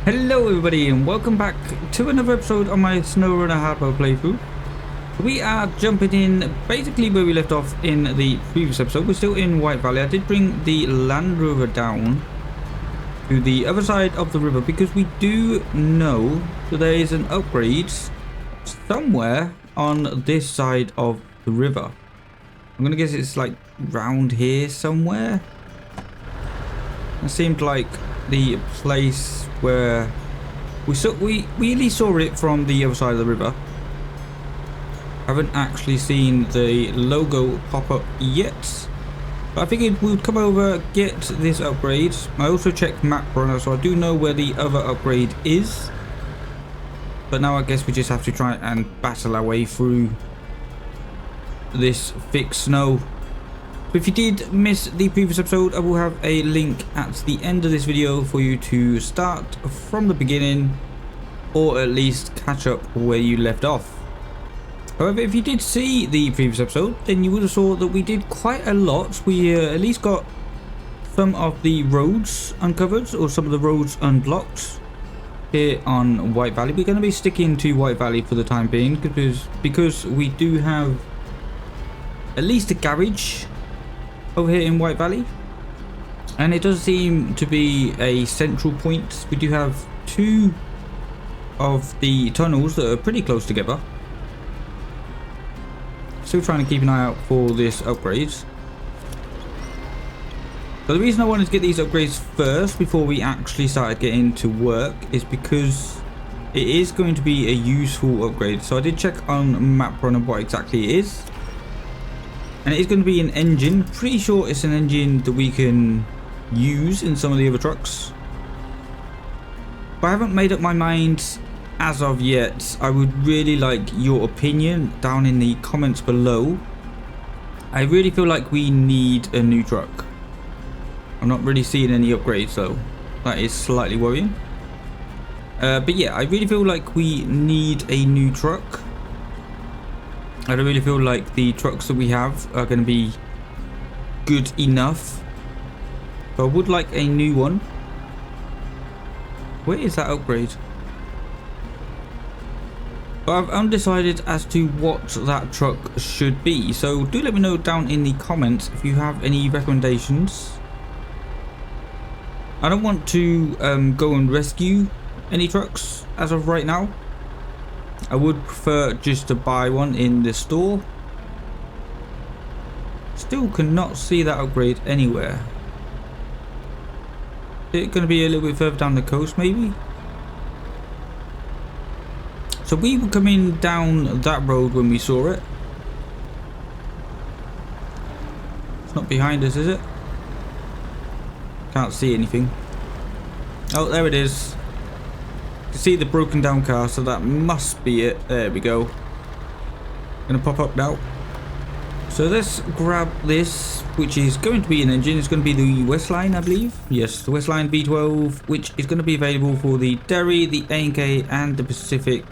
Hello everybody and welcome back to another episode on my Snowrunner hardmode playthrough. We are jumping in basically where we left off in the previous episode. We're still in White Valley. I did bring the Land Rover down to the other side of the river because we do know that there is an upgrade somewhere on this side of the river. I'm gonna guess it's like round here somewhere. It seemed like the place where we really saw it from the other side of the river. Haven't actually seen the logo pop up yet, but I figured we would come over, get this upgrade. I also checked MudRunner, so I do know where the other upgrade is, but now I guess we just have to try and battle our way through this thick snow. If you did miss the previous episode, I will have a link at the end of this video for you to start from the beginning, or at least catch up where you left off. However, if you did see the previous episode, then you would have saw that we did quite a lot. We at least got some of the roads uncovered, or some of the roads unblocked here on White Valley. We're going to be sticking to White Valley for the time being because we do have at least a garage over here in White Valley, and it does seem to be a central point. We do have two of the tunnels that are pretty close together. Still trying to keep an eye out for this upgrade. So the reason I wanted to get these upgrades first before we actually started getting to work is because it is going to be a useful upgrade. So I did check on MudRunner what exactly it is. And it is going to be an engine. Pretty sure it's an engine that we can use in some of the other trucks, but I haven't made up my mind as of yet. I would really like your opinion down in the comments below. I really feel like we need a new truck. I'm not really seeing any upgrades though. That is slightly worrying. But yeah, I really feel like we need a new truck. I don't really feel like the trucks that we have are going to be good enough. But I would like a new one. Where is that upgrade? But I've undecided as to what that truck should be. So do let me know down in the comments if you have any recommendations. I don't want to go and rescue any trucks as of right now. I would prefer just to buy one in the store. Still cannot see that upgrade anywhere. Is it going to be a little bit further down the coast maybe? So we were coming down that road when we saw it. It's not behind us, is it? Can't see anything. Oh, there it is. See the broken down car, so that must be it. There we go. Gonna pop up now. So let's grab this, which is going to be an engine. It's going to be the Westline, I believe. Yes, the Westline V12, which is going to be available for the Derry, the A&K, and the Pacific,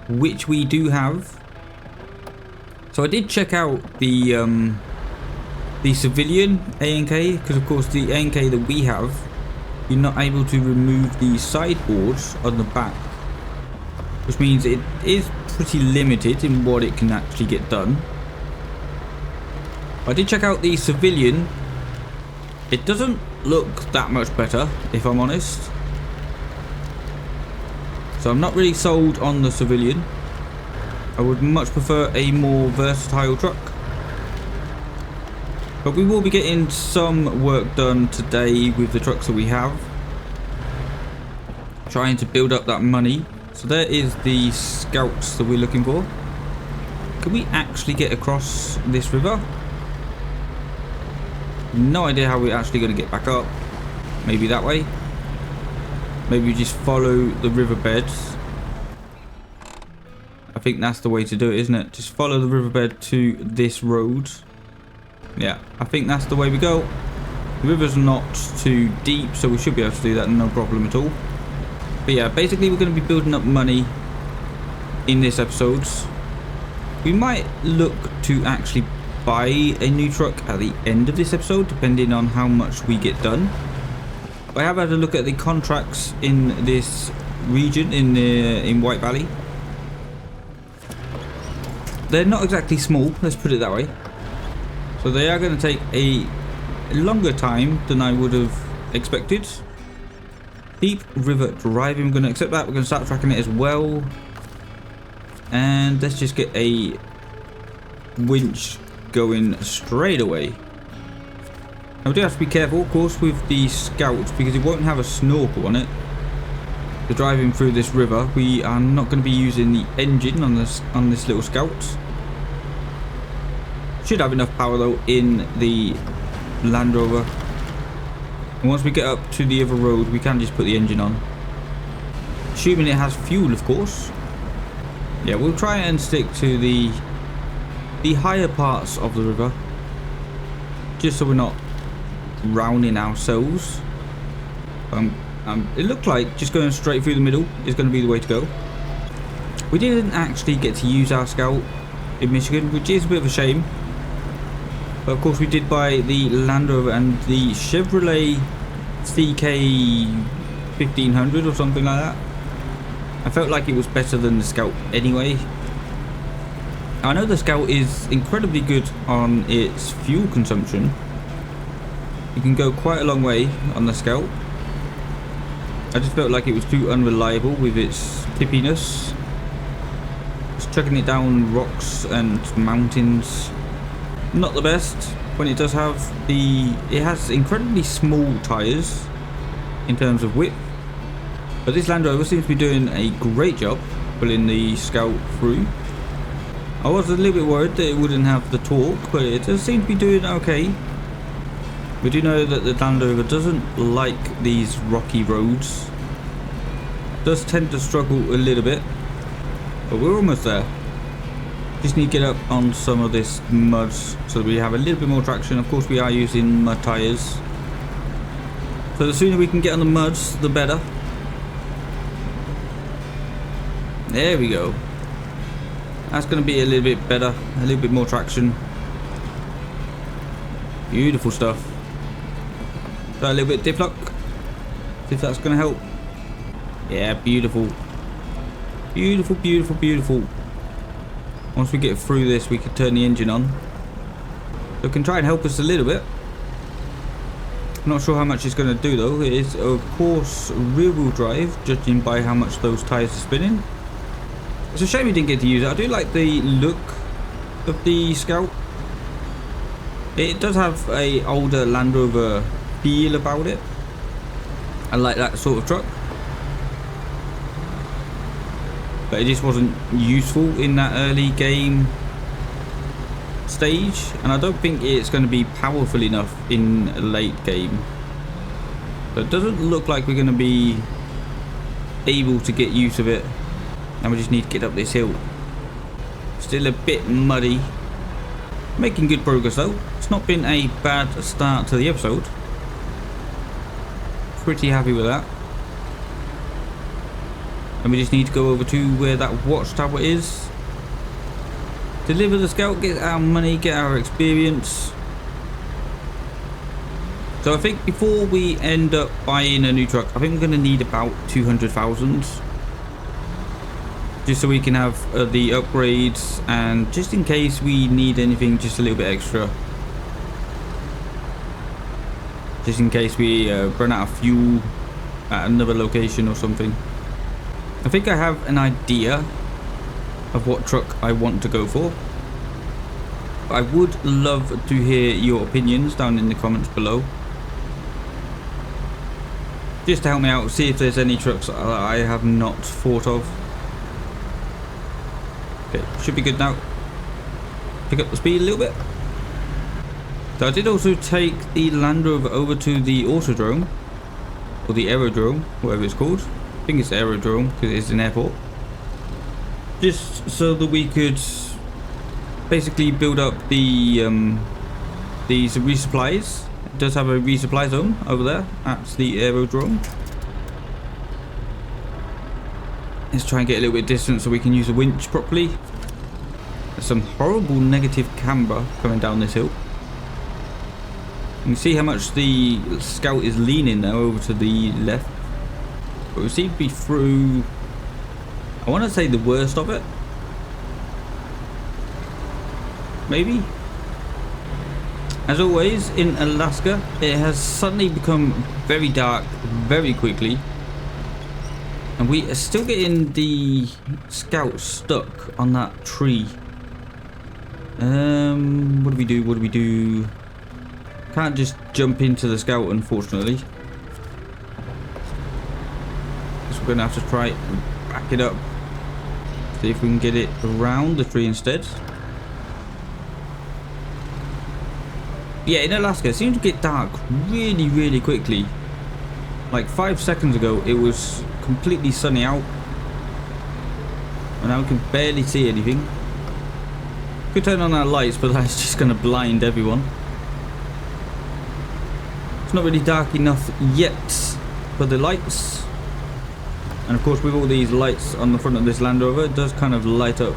which we do have. So I did check out the civilian A&K, because of course the A&K that we have, you're not able to remove the sideboards on the back, which means it is pretty limited in what it can actually get done. I did check out the civilian. It doesn't look that much better, if I'm honest. So I'm not really sold on the civilian. I would much prefer a more versatile truck. But we will be getting some work done today with the trucks that we have. Trying to build up that money. So there is the scouts that we're looking for. Can we actually get across this river? No idea how we're actually going to get back up. Maybe that way. Maybe we just follow the riverbeds. I think that's the way to do it, isn't it? Just follow the riverbed to this road. Yeah, I think that's the way we go. The river's not too deep, so we should be able to do that, no problem at all. But yeah, basically we're going to be building up money in this episode. We might look to actually buy a new truck at the end of this episode, depending on how much we get done. I have had a look at the contracts in this region in White Valley. They're not exactly small, let's put it that way. So they are going to take a longer time than I would have expected. Deep River Driving, we're going to accept that. We're going to start tracking it as well. And let's just get a winch going straight away. Now we do have to be careful, of course, with the Scout because it won't have a snorkel on it. So driving through this river, we are not going to be using the engine on this little Scout. Should have enough power though in the Land Rover. And once we get up to the other road, we can just put the engine on. Assuming it has fuel, of course. Yeah, we'll try and stick to the higher parts of the river. Just so we're not drowning ourselves. It looked like just going straight through the middle is going to be the way to go. We didn't actually get to use our Scout in Michigan, which is a bit of a shame. But of course we did buy the Land Rover and the Chevrolet CK 1500 or something like that. I felt like it was better than the Scout anyway. I know the Scout is incredibly good on its fuel consumption. You can go quite a long way on the Scout. I just felt like it was too unreliable with its tippiness. Just chucking it down rocks and mountains. Not the best when it does have it has incredibly small tyres in terms of width. But this Land Rover seems to be doing a great job pulling the Scout through. I was a little bit worried that it wouldn't have the torque, but it does seem to be doing okay. We do know that the Land Rover doesn't like these rocky roads. It does tend to struggle a little bit, but we're almost there. Just need to get up on some of this mud so that we have a little bit more traction. Of course we are using mud tyres. So the sooner we can get on the muds, the better. There we go. That's going to be a little bit better, a little bit more traction. Beautiful stuff. Try a little bit of diff lock. See if that's going to help. Yeah, beautiful. Beautiful, beautiful, beautiful. Once we get through this, we can turn the engine on. So it can try and help us a little bit. I'm not sure how much it's going to do though. It is, of course, rear-wheel drive, judging by how much those tyres are spinning. It's a shame we didn't get to use it. I do like the look of the Scout. It does have a older Land Rover feel about it. I like that sort of truck. But it just wasn't useful in that early game stage. And I don't think it's going to be powerful enough in a late game. So it doesn't look like we're going to be able to get use of it. And we just need to get up this hill. Still a bit muddy. Making good progress though. It's not been a bad start to the episode. Pretty happy with that. And we just need to go over to where that watchtower is. Deliver the Scout, get our money, get our experience. So I think before we end up buying a new truck, I think we're going to need about 200,000. Just so we can have the upgrades, and just in case we need anything just a little bit extra. Just in case we run out of fuel at another location or something. I think I have an idea of what truck I want to go for. I would love to hear your opinions down in the comments below. Just to help me out, see if there's any trucks that I have not thought of. Okay, should be good now. Pick up the speed a little bit. So I did also take the Land Rover over to the Autodrome, or the Aerodrome, whatever it's called. I think it's the Aerodrome because it's an airport. Just so that we could basically build up the these resupplies. It does have a resupply zone over there at the Aerodrome. Let's try and get a little bit distant so we can use a winch properly. There's some horrible negative camber coming down this hill. You can see how much the Scout is leaning now over to the left. But we seem to be through, I want to say, the worst of it. Maybe. As always in Alaska, it has suddenly become very dark very quickly. And we are still getting the Scout stuck on that tree. What do we do? What do we do? Can't just jump into the Scout, unfortunately. So we're going to have to try and back it up. See if we can get it around the tree instead. Yeah, in Alaska, it seems to get dark really, really quickly. Like 5 seconds ago, it was completely sunny out. And now we can barely see anything. Could turn on our lights, but that's just going to blind everyone. It's not really dark enough yet for the lights. And of course, with all these lights on the front of this Land Rover, it does kind of light up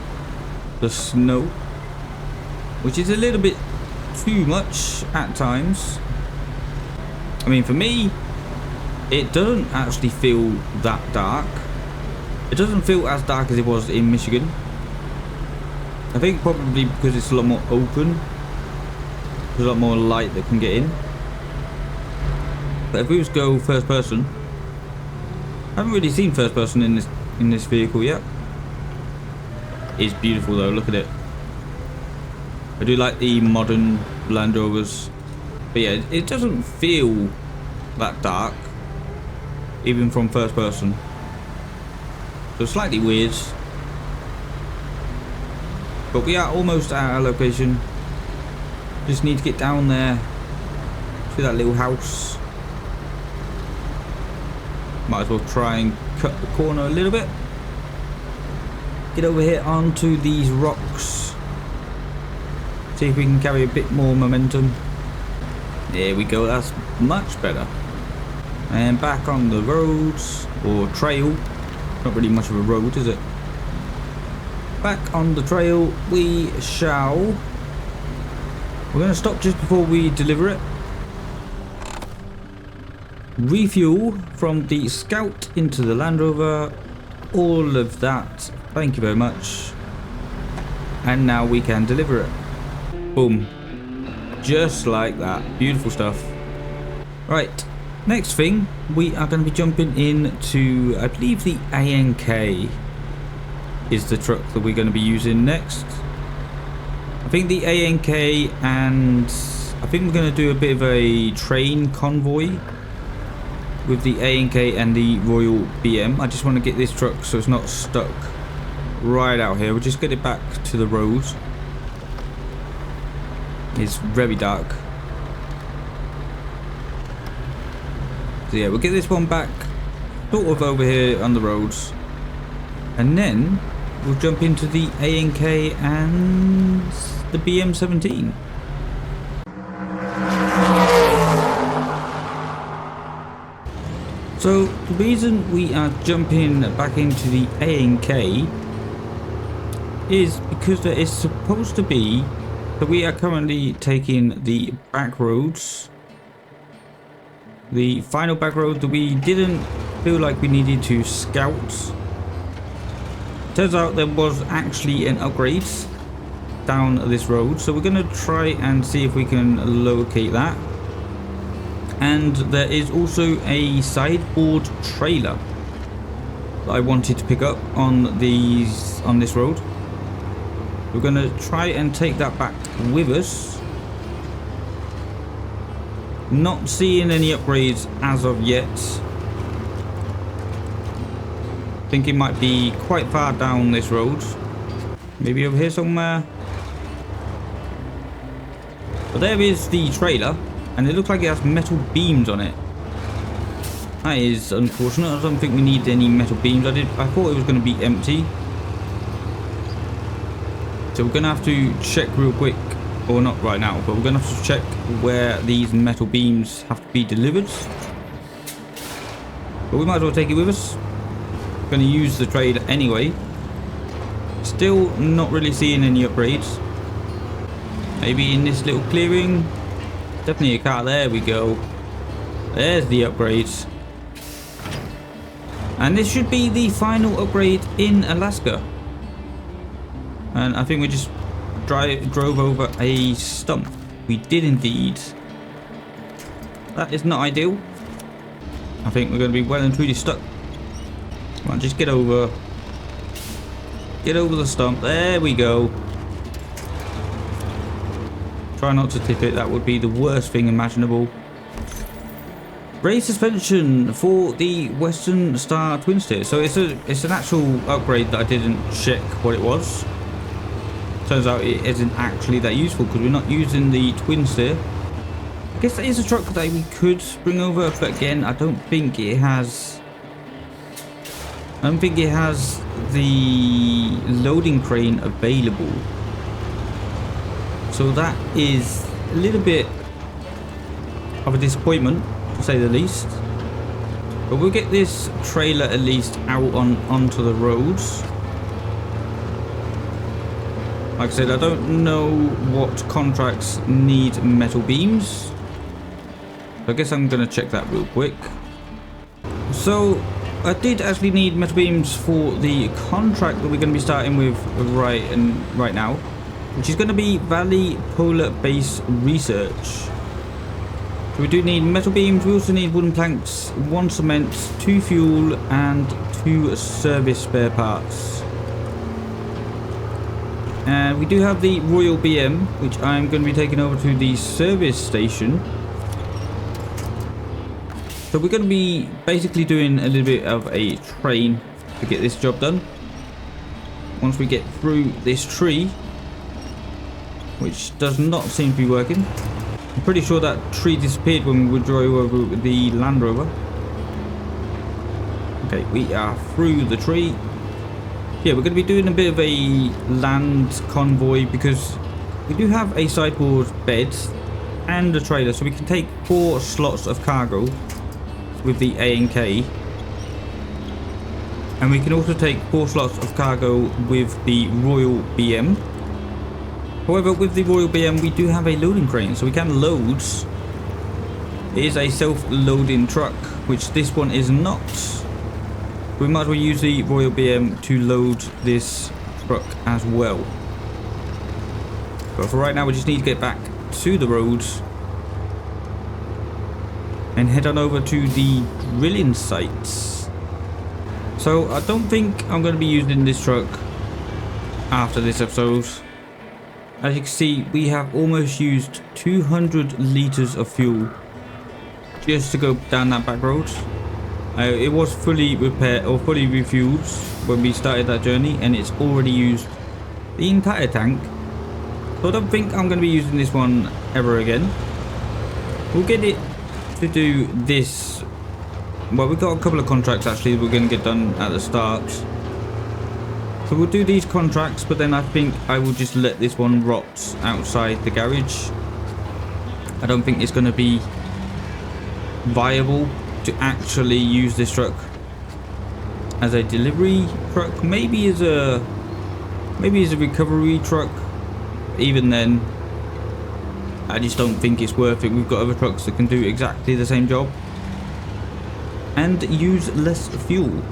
the snow, which is a little bit too much at times. I mean, for me, it doesn't actually feel that dark. It doesn't feel as dark as it was in Michigan. I think probably because it's a lot more open. There's a lot more light that can get in. But if we just go first person, I haven't really seen first person in this vehicle yet. It's beautiful though, look at it. I do like the modern Land Rovers. But yeah, it doesn't feel that dark, even from first person. So slightly weird. But we are almost at our location. Just need to get down there to that little house. Might as well try and cut the corner a little bit. Get over here onto these rocks. See if we can carry a bit more momentum. There we go, that's much better. And back on the roads, or trail. Not really much of a road, is it? Back on the trail we shall. We're going to stop just before we deliver it. Refuel from the Scout into the Land Rover. All of that. Thank you very much. And now we can deliver it. Boom. Just like that. Beautiful stuff. Right. Next thing, we are going to be jumping into, I believe, the ANK is the truck that we're going to be using next. I think the ANK, and I think we're going to do a bit of a train convoy with the ANK and the Royal BM. I just want to get this truck so it's not stuck right out here. We'll just get it back to the road. It's very dark. So yeah, we'll get this one back sort of over here on the roads. And then we'll jump into the ANK and the BM17. So the reason we are jumping back into the ANK is because there is supposed to be, that we are currently taking the back roads, the final back road that we didn't feel like we needed to scout. Turns out there was actually an upgrade down this road, so we're going to try and see if we can locate that. And there is also a sideboard trailer that I wanted to pick up on this road. We're going to try and take that back with us. Not seeing any upgrades as of yet. I think it might be quite far down this road. Maybe over here somewhere. But there is the trailer, and it looks like it has metal beams on it. That is unfortunate. I don't think we need any metal beams. I thought it was going to be empty. So we're going to have to check real quick, or not right now, but we're going to have to check where these metal beams have to be delivered. But we might as well take it with us. We're going to use the trailer anyway. Still not really seeing any upgrades. Maybe in this little clearing. definitely a car. There we go. There's the upgrades. And this should be the final upgrade in Alaska. And I think we just drove over a stump. We did indeed. That is not ideal. I think we're going to be well and truly stuck. Come on, just get over. Get over the stump. There we go. Try not to tip it. That would be the worst thing imaginable. Race suspension for the Western Star twin steer. So it's an actual upgrade that I didn't check what it was. Turns out it isn't actually that useful because we're not using the twin steer. I guess that is a truck that we could bring over, but again, I don't think it has the loading crane available. So that is a little bit of a disappointment, to say the least. But we'll get this trailer at least out onto the roads. Like I said, I don't know what contracts need metal beams. I guess I'm going to check that real quick. So I did actually need metal beams for the contract that we're going to be starting with right now, which is going to be Valley Polar Base Research. So we do need metal beams. We also need wooden planks, 1 cement, 2 fuel, and 2 service spare parts. And we do have the Royal BM, which I'm going to be taking over to the service station. So we're going to be basically doing a little bit of a train to get this job done. Once we get through this tree, which does not seem to be working. I'm pretty sure that tree disappeared when we drove over with the Land Rover. Okay, we are through the tree. Yeah, we're going to be doing a bit of a land convoy because we do have a sideboard bed and a trailer, so we can take 4 slots of cargo with the A&K, and we can also take 4 slots of cargo with the Royal BM. However, with the Royal BM we do have a loading crane, so we can load. It is a self-loading truck, which this one is not. We might as well use the Royal BM to load this truck as well. But for right now we just need to get back to the roads and head on over to the drilling sites. So I don't think I'm going to be using this truck after this episode. As you can see, we have almost used 200 litres of fuel just to go down that back road. It was fully repaired or fully refueled when we started that journey, and it's already used the entire tank. So I don't think I'm going to be using this one ever again. We'll get it to do this. Well, we've got a couple of contracts actually we're going to get done at the start. So we'll do these contracts, but then I think I will just let this one rot outside the garage. I don't think it's going to be viable to actually use this truck as a delivery truck. Maybe as a recovery truck. Even then, I just don't think it's worth it. We've got other trucks that can do exactly the same job and use less fuel.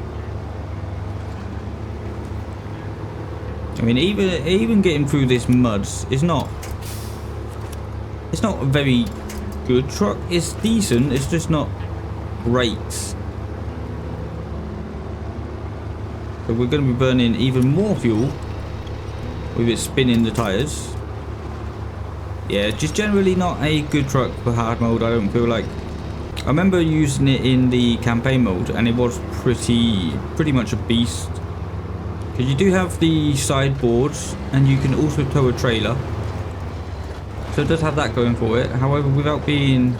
I mean, even getting through this mud is not. It's not a very good truck. It's decent. It's just not great. So we're going to be burning even more fuel with it spinning the tires. Yeah, just generally not a good truck for hard mode, I don't feel like. I remember using it in the campaign mode and it was pretty much a beast. Because you do have the sideboards and you can also tow a trailer. So it does have that going for it. However, without being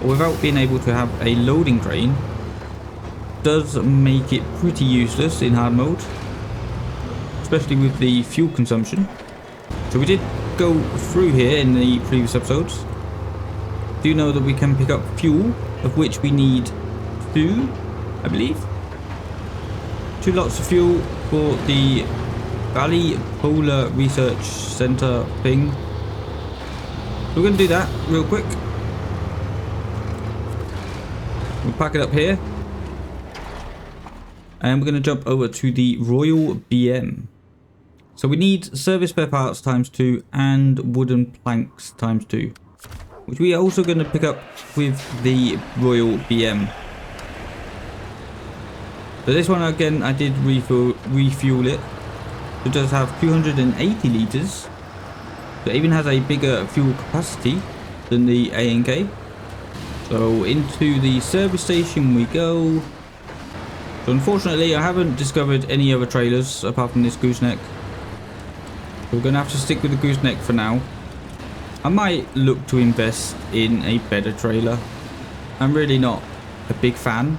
able to have a loading crane, does make it pretty useless in hard mode. Especially with the fuel consumption. So we did go through here in the previous episodes. Do know that we can pick up fuel, of which we need 2, I believe. 2 lots of fuel for the Valley Polar Research Center thing. We're going to do that real quick. We'll pack it up here. And we're going to jump over to the Royal BM. So we need service spare parts ×2 and wooden planks ×2. Which we are also going to pick up with the Royal BM. So this one again, I did refuel it. It does have 280 litres. So it even has a bigger fuel capacity than the A&K. So into the service station we go. So unfortunately I haven't discovered any other trailers apart from this gooseneck. So we're going to have to stick with the gooseneck for now. I might look to invest in a better trailer. I'm really not a big fan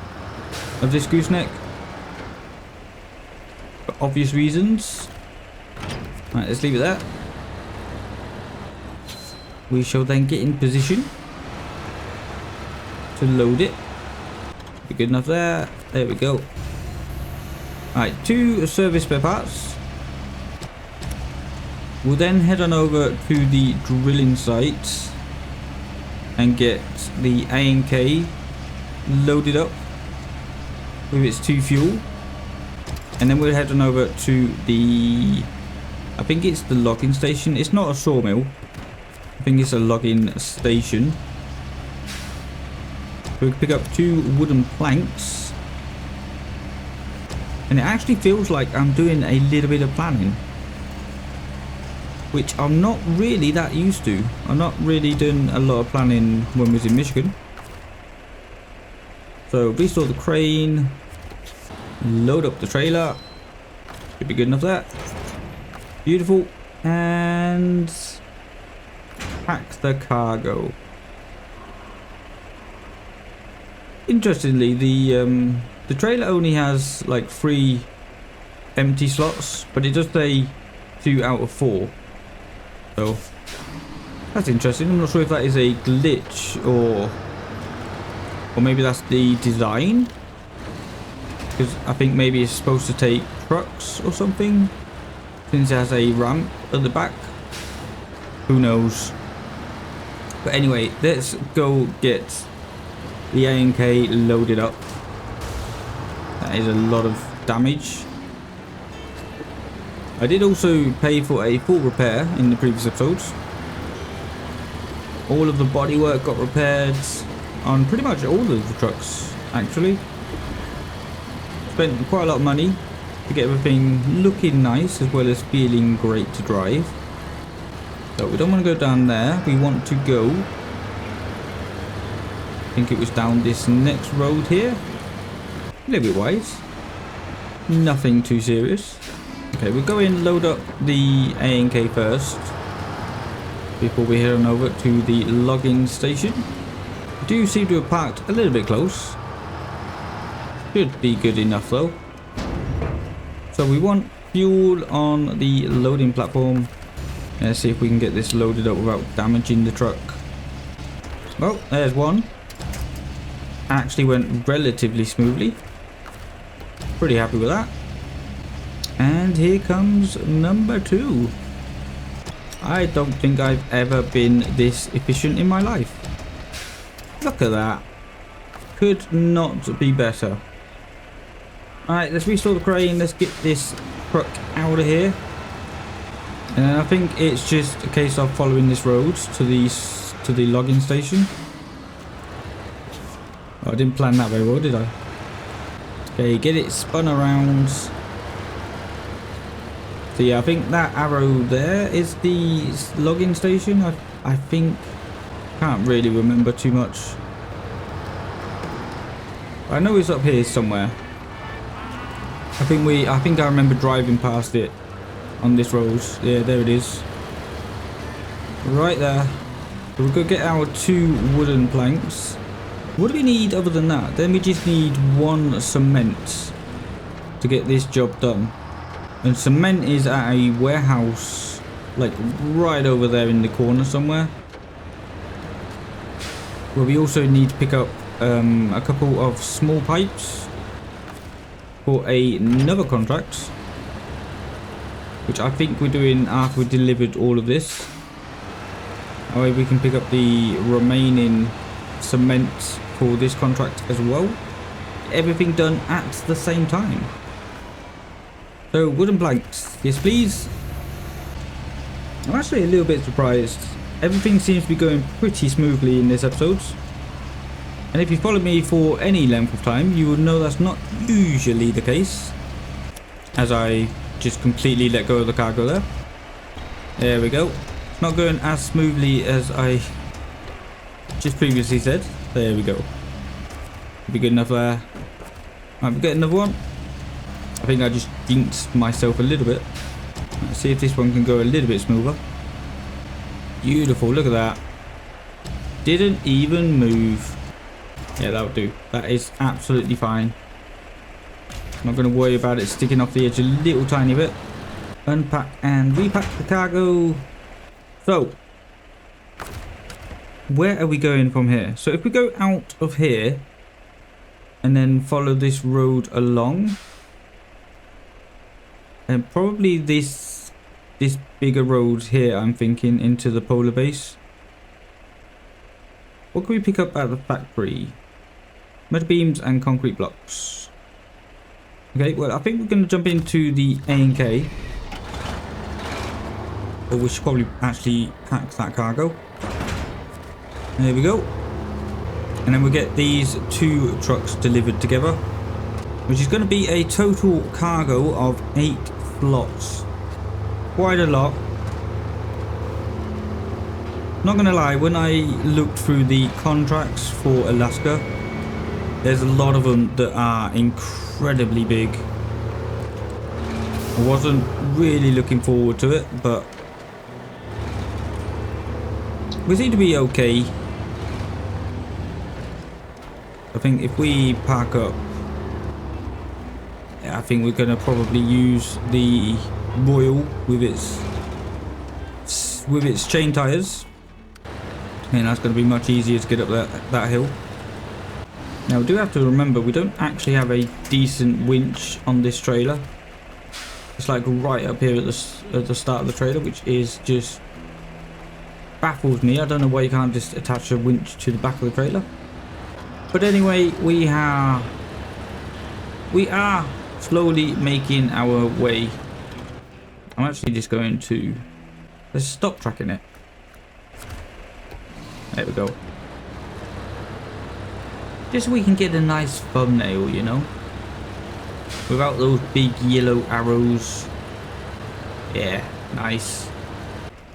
of this gooseneck. For obvious reasons. Right, let's leave it there. We shall then get in position to load it. Be good enough there. There we go. Alright, 2 service spare parts. We'll then head on over to the drilling site and get the A&K loaded up with its 2 fuel. And then we'll head on over to the, I think it's the logging station. It's not a sawmill. I think it's a logging station. We'll pick up 2 wooden planks. And it actually feels like I'm doing a little bit of planning, which I'm not really that used to. I'm not really doing a lot of planning when we was in Michigan. So restore the crane. Load up the trailer. Should be good enough there. Beautiful. And pack the cargo. Interestingly, the trailer only has like 3 empty slots, but it does say 2 out of 4. So that's interesting. I'm not sure if that is a glitch or maybe that's the design, because I think maybe it's supposed to take trucks or something since it has a ramp at the back. Who knows? But anyway, let's go get the A&K loaded up. That is a lot of damage. I did also pay for a full repair in the previous episodes. All of the bodywork got repaired on pretty much all of the trucks, actually. Spent quite a lot of money to get everything looking nice as well as feeling great to drive. So we don't want to go down there. We want to go, I think it was down this next road here. A little bit wise. Nothing too serious. Okay, we'll go in, load up the A&K first before we head on over to the logging station. We do seem to have parked a little bit close. Should be good enough though. So we want fuel on the loading platform. Let's see if we can get this loaded up without damaging the truck. Well, there's one. Actually went relatively smoothly. Pretty happy with that. And here comes number 2. I don't think I've ever been this efficient in my life. Look at that. Could not be better. Alright, let's restore the crane. Let's get this truck out of here. And I think it's just a case of following this road to the logging station. Oh, I didn't plan that very well, did I? Okay, get it spun around. So yeah, I think that arrow there is the logging station. I think, can't really remember too much. I know it's up here somewhere. I think I remember driving past it on this road. Yeah, there it is. Right there. So we're gonna get our 2 wooden planks. What do we need other than that? Then we just need 1 cement to get this job done. And cement is at a warehouse, like right over there in the corner somewhere. Well, we also need to pick up a couple of small pipes for another contract, which I think we're doing after we delivered all of this. That way we can pick up the remaining cement for this contract as well. Everything done at the same time. So wooden planks, yes please. I'm actually a little bit surprised. Everything seems to be going pretty smoothly in this episode. And if you follow me for any length of time, you will know that's not usually the case. As I just completely let go of the cargo there. There we go. It's not going as smoothly as I just previously said. There we go. Be good enough there. Might be getting another one. I think I just jinxed myself a little bit. Let's see if this one can go a little bit smoother. Beautiful, look at that. Didn't even move. Yeah, that'll do. That is absolutely fine. Not going to worry about it sticking off the edge a little tiny bit. Unpack and repack the cargo. So, where are we going from here? So if we go out of here and then follow this road along, and probably this bigger road here, I'm thinking, into the polar base. What can we pick up at the factory? Metal beams and concrete blocks. Okay, well, I think we're going to jump into the A&K. Or we should probably actually pack that cargo. There we go. And then we'll get these 2 trucks delivered together, which is going to be a total cargo of 8 slots. Quite a lot. Not going to lie, when I looked through the contracts for Alaska, there's a lot of them that are incredibly big. I wasn't really looking forward to it, but we seem to be okay. I think if we park up, yeah, I think we're going to probably use the Royal with its chain tires, and that's going to be much easier to get up that hill. Now we do have to remember we don't actually have a decent winch on this trailer. It's like right up here at the start of the trailer, which is just baffles me. I don't know why you can't just attach a winch to the back of the trailer. But anyway, we are slowly making our way. I'm actually just going to, let's stop tracking it. There we go. Just so we can get a nice thumbnail, you know, without those big yellow arrows. Yeah, nice.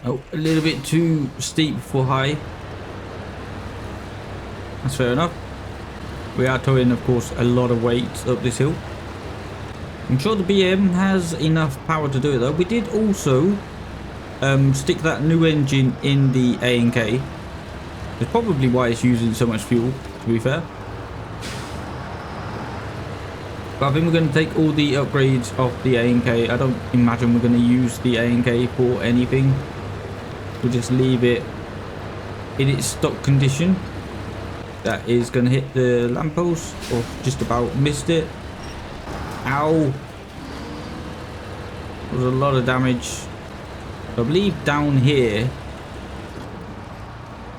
Oh, a little bit too steep for high. That's fair enough. We are towing, of course, a lot of weight up this hill. I'm sure the BM has enough power to do it though. We did also stick that new engine in the A&K. That's probably why it's using so much fuel, to be fair. But I think we're going to take all the upgrades off the A&K. I don't imagine we're going to use the A&K for anything. We'll just leave it in its stock condition. That is going to hit the lamppost, or just about missed it. Ow! There was a lot of damage. I believe down here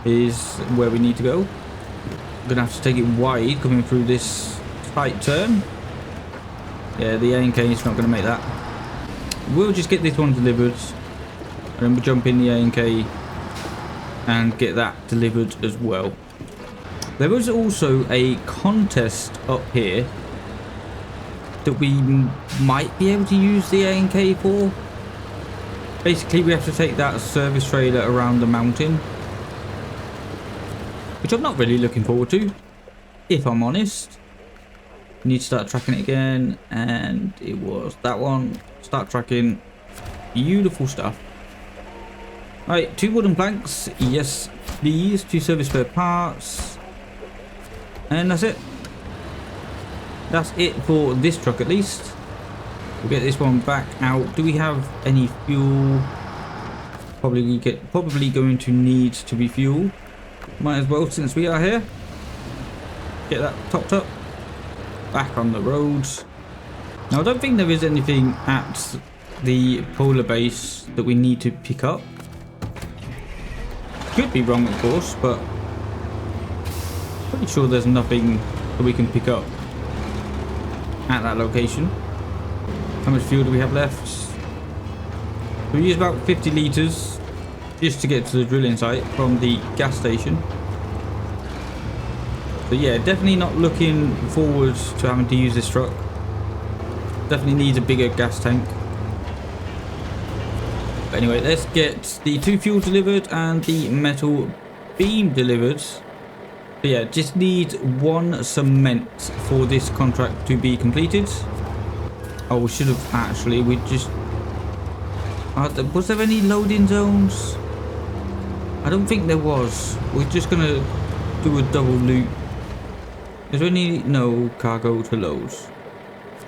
is where we need to go. I'm going to have to take it wide coming through this tight turn. Yeah, the A&K is not going to make that. We'll just get this one delivered, and then we'll jump in the A&K and get that delivered as well. There was also a contest up here that we might be able to use the A&K for. Basically, we have to take that service trailer around the mountain, which I'm not really looking forward to, if I'm honest. Need to start tracking it again, and it was that one. Start tracking. Beautiful stuff. Right, 2 wooden planks. Yes, please. 2 service spare parts. And that's it. That's it for this truck at least. We'll get this one back out. Do we have any fuel? Probably going to need to be fuel. Might as well, since we are here. Get that topped up. Back on the roads. Now I don't think there is anything at the polar base that we need to pick up. Could be wrong, of course, but pretty pretty sure there's nothing that we can pick up at that location. How much fuel do we have left? We use about 50 litres just to get to the drilling site from the gas station. So yeah, definitely not looking forward to having to use this truck. Definitely needs a bigger gas tank. But anyway, let's get the 2 fuel delivered and the metal beam delivered. But yeah, just need 1 cement for this contract to be completed. Oh, we should have actually, we just... was there any loading zones? I don't think there was. We're just going to do a double loop. Is there any... no cargo to load?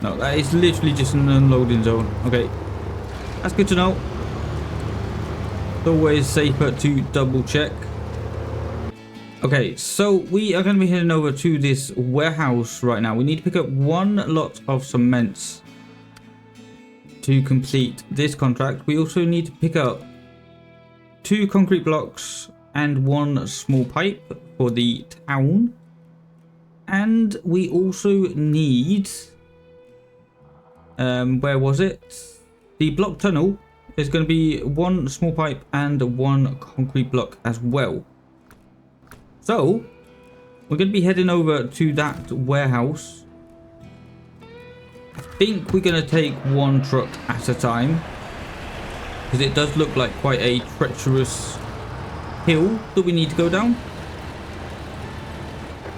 No, that is literally just an unloading zone. Okay, that's good to know. It's always safer to double check. Okay, so we are going to be heading over to this warehouse right now. We need to pick up 1 lot of cement to complete this contract. We also need to pick up 2 concrete blocks and 1 small pipe for the town. And we also need... where was it? The block tunnel is going to be 1 small pipe and 1 concrete block as well. So we're going to be heading over to that warehouse. I think we're going to take 1 truck at a time, because it does look like quite a treacherous hill that we need to go down.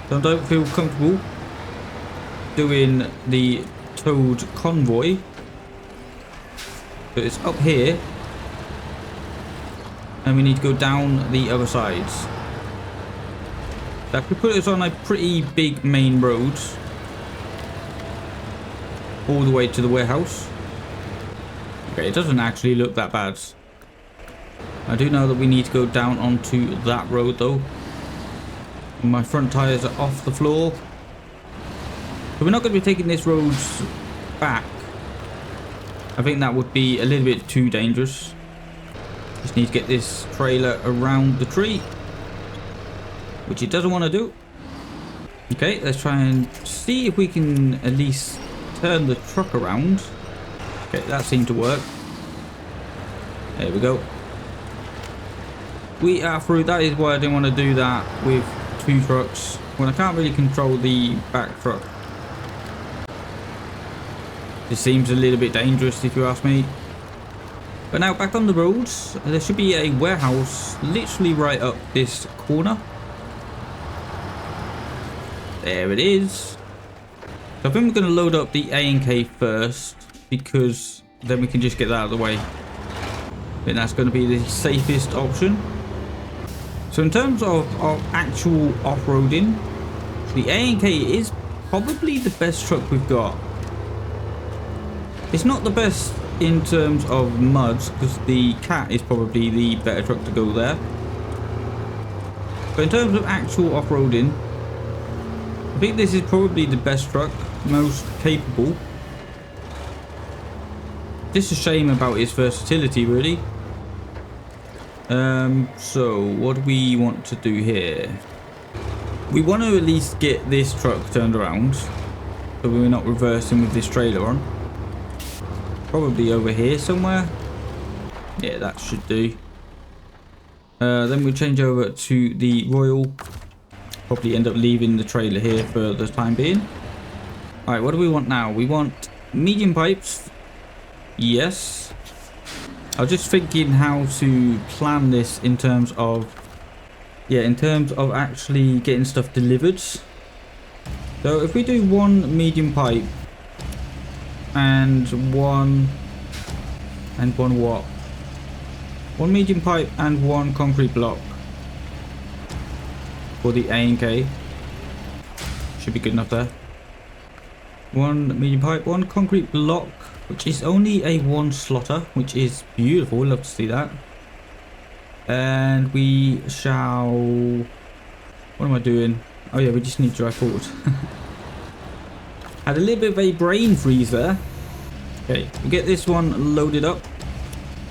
So I don't feel comfortable doing the towed convoy, but it's up here and we need to go down the other sides. That could put us on a pretty big main road all the way to the warehouse. Okay, it doesn't actually look that bad. I do know that we need to go down onto that road though. My front tires are off the floor. So we're not going to be taking this road back. I think that would be a little bit too dangerous. Just need to get this trailer around the tree, which it doesn't want to do. Okay, let's try and see if we can at least turn the truck around. Okay, that seemed to work. There we go. We are through. That is why I didn't want to do that with 2 trucks when I can't really control the back truck. It seems a little bit dangerous if you ask me. But now back on the roads, there should be a warehouse literally right up this corner. There it is. So I think we're going to load up the A&K first, because then we can just get that out of the way. I think that's going to be the safest option. So in terms of actual off-roading, the A&K is probably the best truck we've got. It's not the best in terms of muds, because the Cat is probably the better truck to go there. But in terms of actual off-roading, I think this is probably the best truck, most capable. Just a shame about its versatility, really. So what do we want to do here? We want to at least get this truck turned around, so we're not reversing with this trailer on. Probably over here somewhere. Yeah, that should do. Then we'll change over to the Royal. Probably end up leaving the trailer here for the time being. Alright, what do we want now? We want medium pipes. Yes. I was just thinking how to plan this in terms of... yeah, in terms of actually getting stuff delivered. So if we do 1 medium pipe and 1 what? 1 medium pipe and 1 concrete block for the A&K. Should be good enough there. 1 medium pipe, 1 concrete block, which is only a 1 slotter, which is beautiful. Love to see that. And we shall... what am I doing? Oh yeah, we just need to drive forward. Had a little bit of a brain freeze there. Okay, we'll get this one loaded up.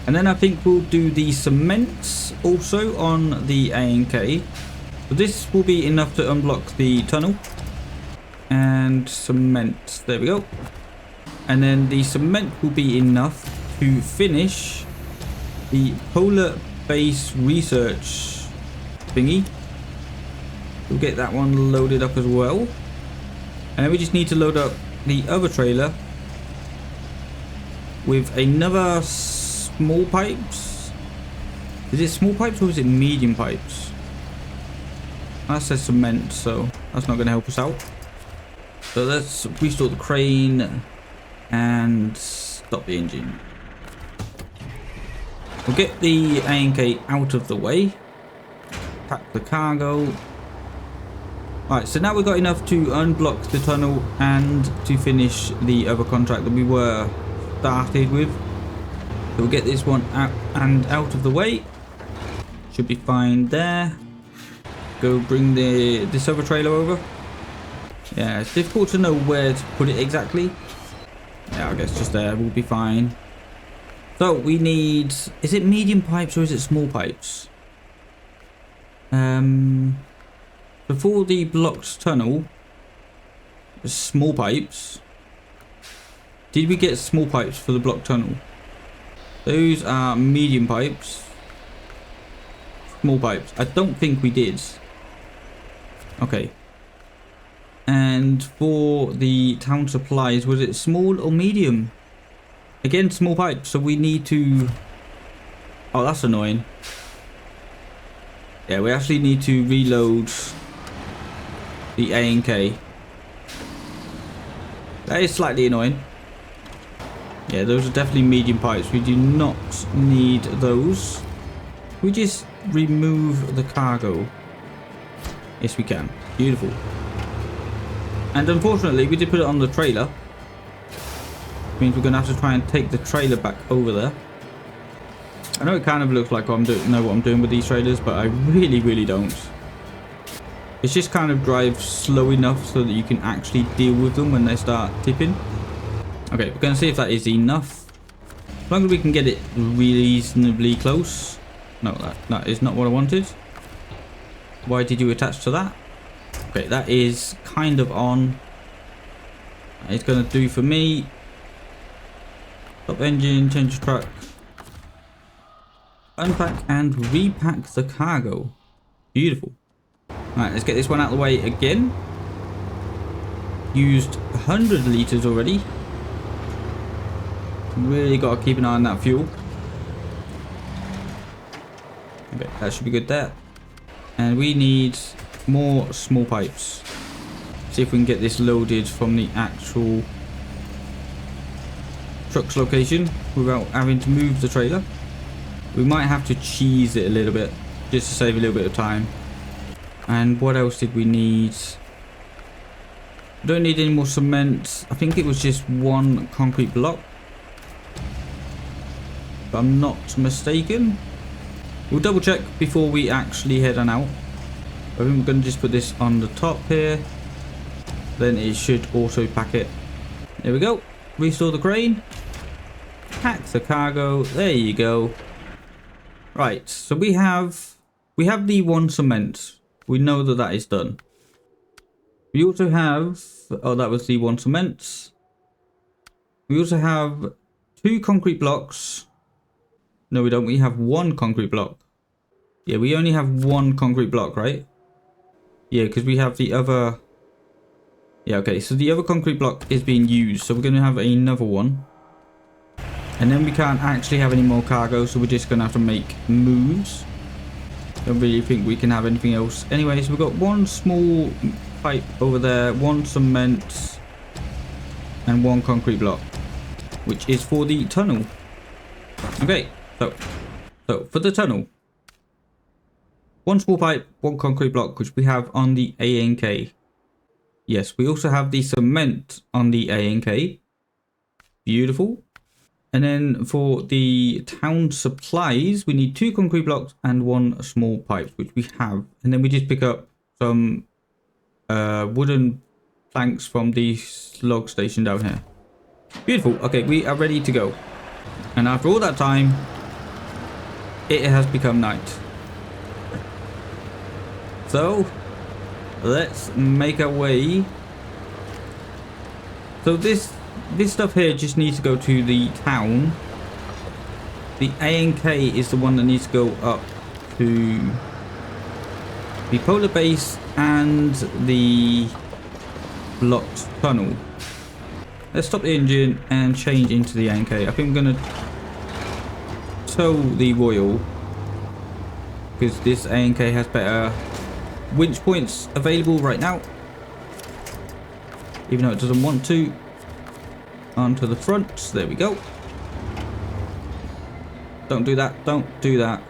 And then I think we'll do the cements also on the A&K. So this will be enough to unblock the tunnel. And cement. There we go. And then the cement will be enough to finish the polar base research thingy. We'll get that one loaded up as well. And then we just need to load up the other trailer with another small pipes. Is it small pipes or is it medium pipes? That says cement, so that's not going to help us out. So let's restore the crane and stop the engine. We'll get the A&K out of the way. Pack the cargo. Alright, so now we've got enough to unblock the tunnel and to finish the other contract that we were started with. So we'll get this one out and out of the way. Should be fine there. Go bring this other trailer over. Yeah, it's difficult to know where to put it exactly. Yeah, I guess just there will be fine. So we need, is it medium pipes or is it small pipes? Before the blocked tunnel, small pipes. Did we get small pipes for the blocked tunnel? Those are medium pipes. Small pipes. I don't think we did. Okay. And for the town supplies, was it small or medium? Again, small pipes. So we need to... Oh, that's annoying. Yeah, we actually need to reload the A&K. That is slightly annoying. Yeah, those are definitely medium pipes. We do not need those. We just remove the cargo. Yes, we can. Beautiful. And unfortunately, we did put it on the trailer. Means we're going to have to try and take the trailer back over there. I know it kind of looks like I know what I'm doing with these trailers, but I really don't. It's just kind of drive slow enough so that you can actually deal with them when they start tipping. Okay, we're going to see if that is enough. As long as we can get it reasonably close. No, that is not what I wanted. Why did you attach to that? Okay, that is kind of on. It's going to do for me. Stop engine, change track. Unpack and repack the cargo. Beautiful. Alright, let's get this one out of the way again. Used 100 litres already. Really got to keep an eye on that fuel. Okay, that should be good there. And we need more small pipes. See if we can get this loaded from the actual truck's location without having to move the trailer. We might have to cheese it a little bit just to save a little bit of time. And what else did we need? We don't need any more cement. I think it was just one concrete block, if I'm not mistaken. We'll double check before we actually head on out. I think we're going to just put this on the top here. Then it should also pack it. There we go. Restore the crane. Pack the cargo. There you go. Right. So we have the one cement. We know that that is done. We also have... Oh, that was the one cement. We also have 2 concrete blocks. No, we don't. We have 1 concrete block. Yeah, we only have 1 concrete block, right? Yeah, because we have the other... Yeah, okay. So the other concrete block is being used. So we're going to have another one. And then we can't actually have any more cargo. So we're just going to have to make moves. Don't really think we can have anything else. Anyway, so we've got 1 small pipe over there. 1 cement. And 1 concrete block. Which is for the tunnel. Okay. So for the tunnel, 1 small pipe, 1 concrete block, which we have on the A&K. Yes, we also have the cement on the A&K. Beautiful. And then for the town supplies, we need 2 concrete blocks and 1 small pipe, which we have. And then we just pick up some wooden planks from the log station down here. Beautiful. Okay, we are ready to go. And after all that time, it has become night. So let's make our way. So this stuff here just needs to go to the town. The A and K is the one that needs to go up to the polar base and the blocked tunnel. Let's stop the engine and change into the A and K. I think I'm gonna tow the Royal because this A and K has better winch points available right now, even though it doesn't want to. Onto the front. There we go. Don't do that. Don't do that.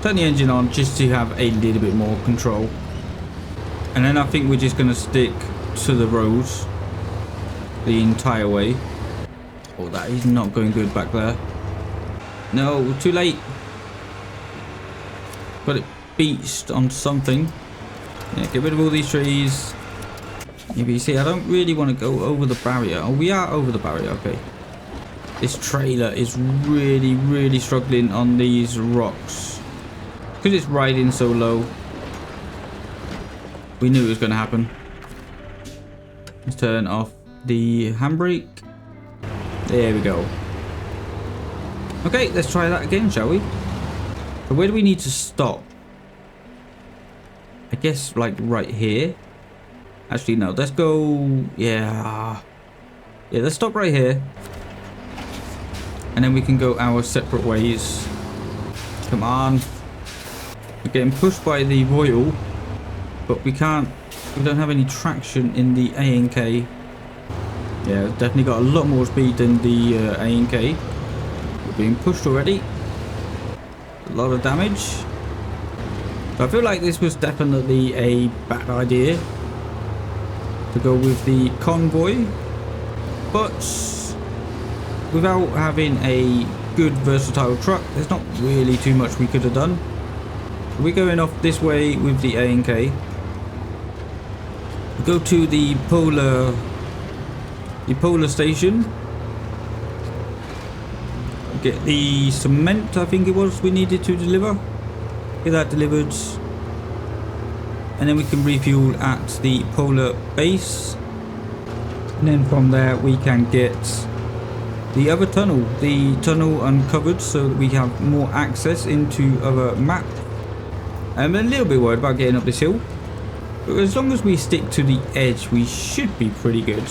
Turn the engine on just to have a little bit more control. And then I think we're just going to stick to the roads the entire way. Oh, that is not going good back there. No, too late. Got it beached on something. Yeah, get rid of all these trees. If you see, I don't really want to go over the barrier. Oh, we are over the barrier. Okay. This trailer is really struggling on these rocks. Because it's riding so low. We knew it was going to happen. Let's turn off the handbrake. There we go. Okay, let's try that again, shall we? So where do we need to stop? I guess like right here. Actually, no, let's go. Yeah, let's stop right here. And then we can go our separate ways. Come on. We're getting pushed by the Royal. But we don't have any traction in the A and K. Yeah, it's definitely got a lot more speed than the A and K. We're being pushed already. A lot of damage. So I feel like this was definitely a bad idea to go with the convoy. But without having a good versatile truck, there's not really too much we could have done. We're going off this way with the A and K. Go to the polar station. Get the cement, I think it was, we needed to deliver. Get that delivered. And then we can refuel at the polar base. And then from there we can get the other tunnel. The tunnel uncovered so that we have more access into other map. I'm a little bit worried about getting up this hill. But as long as we stick to the edge, we should be pretty good.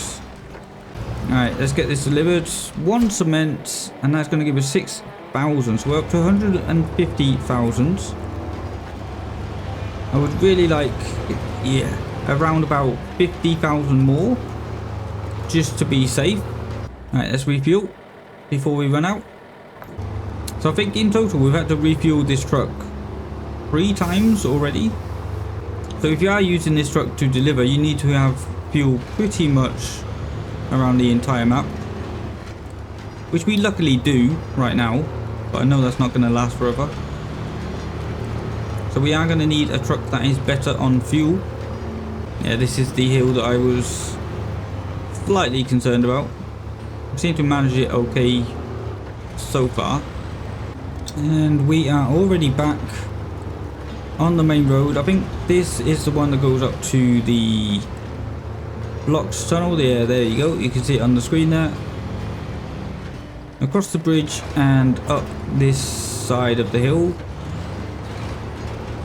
Alright, let's get this delivered. 1 cement, and that's going to give us 6,000. So we're up to 150,000. I would really like, yeah, around about 50,000 more. Just to be safe. Alright, let's refuel before we run out. So I think in total we've had to refuel this truck 3 times already. So if you are using this truck to deliver, you need to have fuel pretty much around the entire map. Which we luckily do right now, but I know that's not going to last forever. So we are going to need a truck that is better on fuel. Yeah, this is the hill that I was slightly concerned about. I seem to manage it okay so far. And we are already back on the main road. I think this is the one that goes up to the blocked tunnel. There you go. You can see it on the screen there. Across the bridge and up this side of the hill.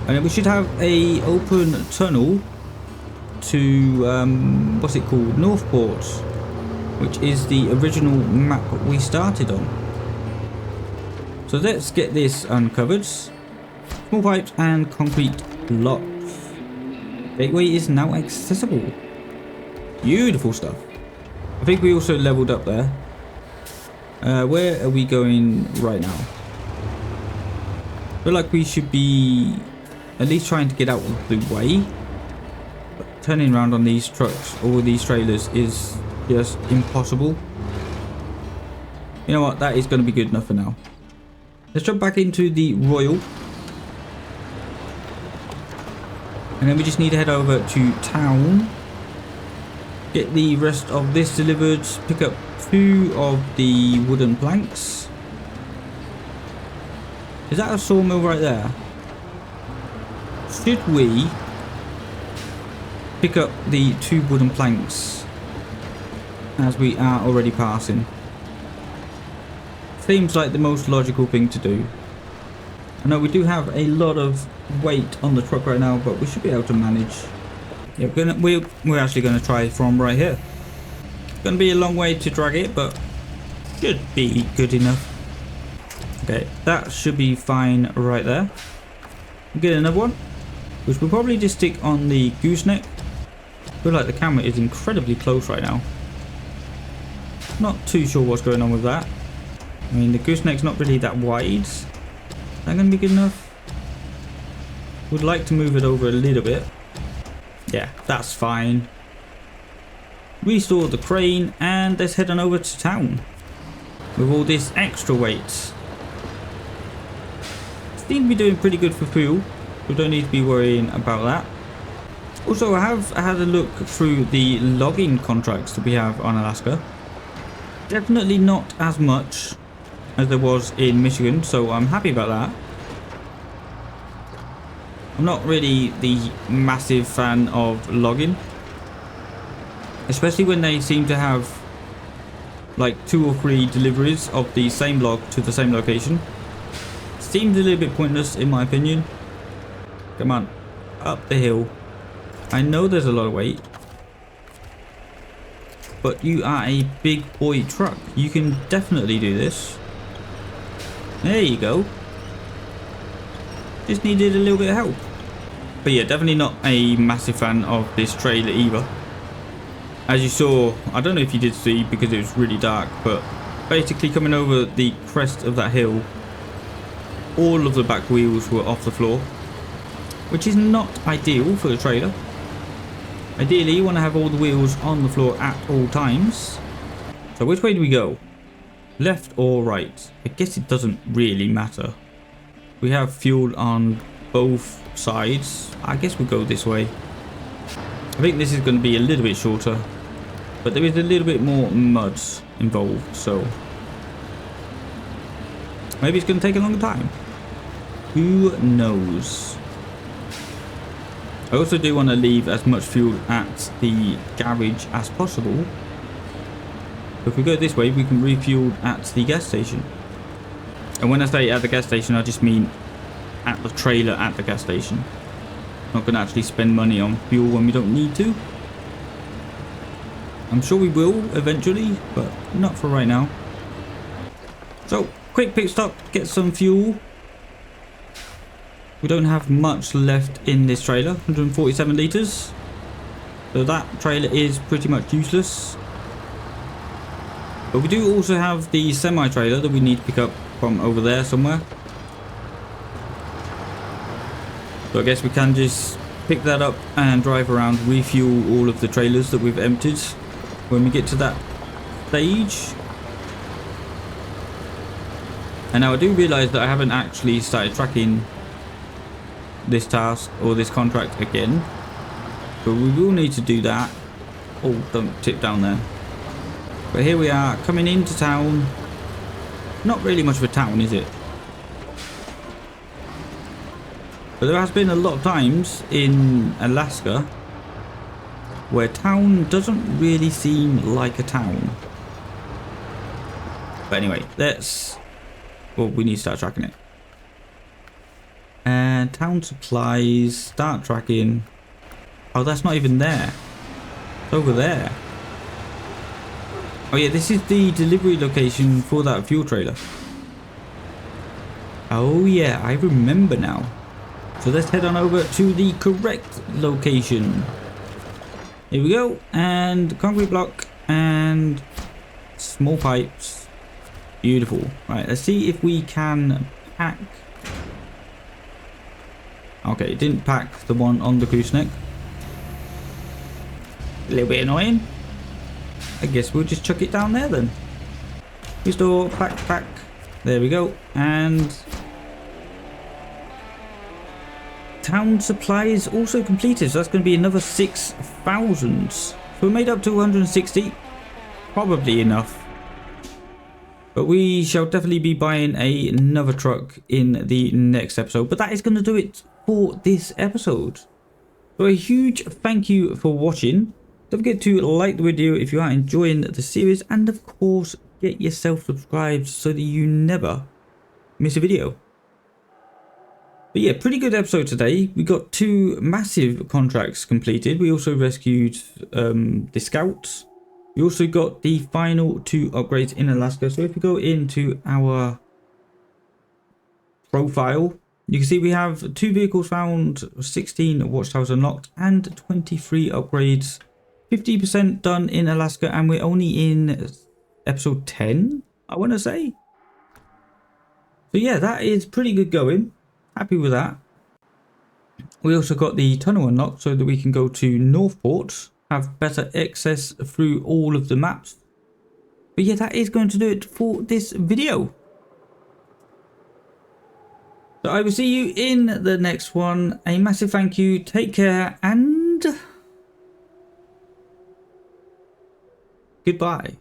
And we should have a open tunnel to what's it called? Northport, which is the original map we started on. So let's get this uncovered. Small pipes and concrete blocks. Gateway is now accessible. Beautiful stuff. I think we also leveled up there. Where are we going right now? I feel like we should be at least trying to get out of the way. But turning around on these trucks or these trailers is just impossible. You know what? That is going to be good enough for now. Let's jump back into the Royal. And then we just need to head over to town. Get the rest of this delivered. Pick up 2 of the wooden planks. Is that a sawmill right there? Should we pick up the 2 wooden planks as we are already passing. Seems like the most logical thing to do. I know we do have a lot of weight on the truck right now, but we should be able to manage. Yeah, we're actually going to try from right here. It's going to be a long way to drag it, but should be good enough. Okay, that should be fine right there. Get another one, which we'll probably just stick on the gooseneck. I feel like the camera is incredibly close right now. Not too sure what's going on with that. I mean, the gooseneck's not really that wide. Is that going to be good enough? Would like to move it over a little bit. Yeah, that's fine. Restore the crane and let's head on over to town with all this extra weight. Seem to be doing pretty good for fuel. We don't need to be worrying about that. Also, I have had a look through the logging contracts that we have on Alaska. Definitely not as much as there was in Michigan, so I'm happy about that. I'm not really the massive fan of logging, especially when they seem to have like 2 or 3 deliveries of the same log to the same location. Seems a little bit pointless in my opinion. Come on, up the hill. I know there's a lot of weight, but you are a big boy truck. You can definitely do this. There you go. Just needed a little bit of help. But yeah, definitely not a massive fan of this trailer either. As you saw, I don't know if you did see because it was really dark, but basically coming over the crest of that hill, all of the back wheels were off the floor, which is not ideal for the trailer. Ideally, you want to have all the wheels on the floor at all times. So which way do we go? Left or right? I guess it doesn't really matter. We have fuel on both sides. I guess we'll go this way. I think this is going to be a little bit shorter, but there is a little bit more mud involved, so maybe it's going to take a longer time. Who knows? I also do want to leave as much fuel at the garage as possible. If we go this way, we can refuel at the gas station. And when I say at the gas station, I just mean at the trailer at the gas station. Not going to actually spend money on fuel when we don't need to. I'm sure we will eventually, but not for right now. So, quick pit stop, get some fuel. We don't have much left in this trailer, 147 litres. So that trailer is pretty much useless. But we do also have the semi-trailer that we need to pick up from over there somewhere. So I guess we can just pick that up and drive around, refuel all of the trailers that we've emptied when we get to that stage. And now I do realise that I haven't actually started tracking this task or this contract again. But we will need to do that. Oh, don't tip down there. But here we are, coming into town. Not really much of a town, is it? But there has been a lot of times in Alaska where town doesn't really seem like a town. But anyway, well, we need to start tracking it. And town supplies, start tracking. Oh, that's not even there. It's over there. Oh yeah, this is the delivery location for that fuel trailer. Oh yeah, I remember now. So let's head on over to the correct location. Here we go. And concrete block and small pipes. Beautiful. Right, let's see if we can pack. Okay, it didn't pack the one on the gooseneck. A little bit annoying. I guess we'll just chuck it down there then. Restore, pack. There we go. And town supply is also completed. So that's going to be another 6,000. So we're made up to 160. Probably enough. But we shall definitely be buying another truck in the next episode. But that is going to do it for this episode. So a huge thank you for watching. Don't forget to like the video if you are enjoying the series, and of course get yourself subscribed so that you never miss a video. But yeah, pretty good episode today. We got 2 massive contracts completed. We also rescued the scouts. We also got the final 2 upgrades in Alaska. So if you go into our profile, you can see we have 2 vehicles found, 16 watchtowers unlocked, and 23 upgrades. 50% done in Alaska, and we're only in episode 10, I want to say. So yeah, that is pretty good going. Happy with that. We also got the tunnel unlocked so that we can go to Northport, have better access through all of the maps. But yeah, that is going to do it for this video. So I will see you in the next one. A massive thank you, take care, and goodbye.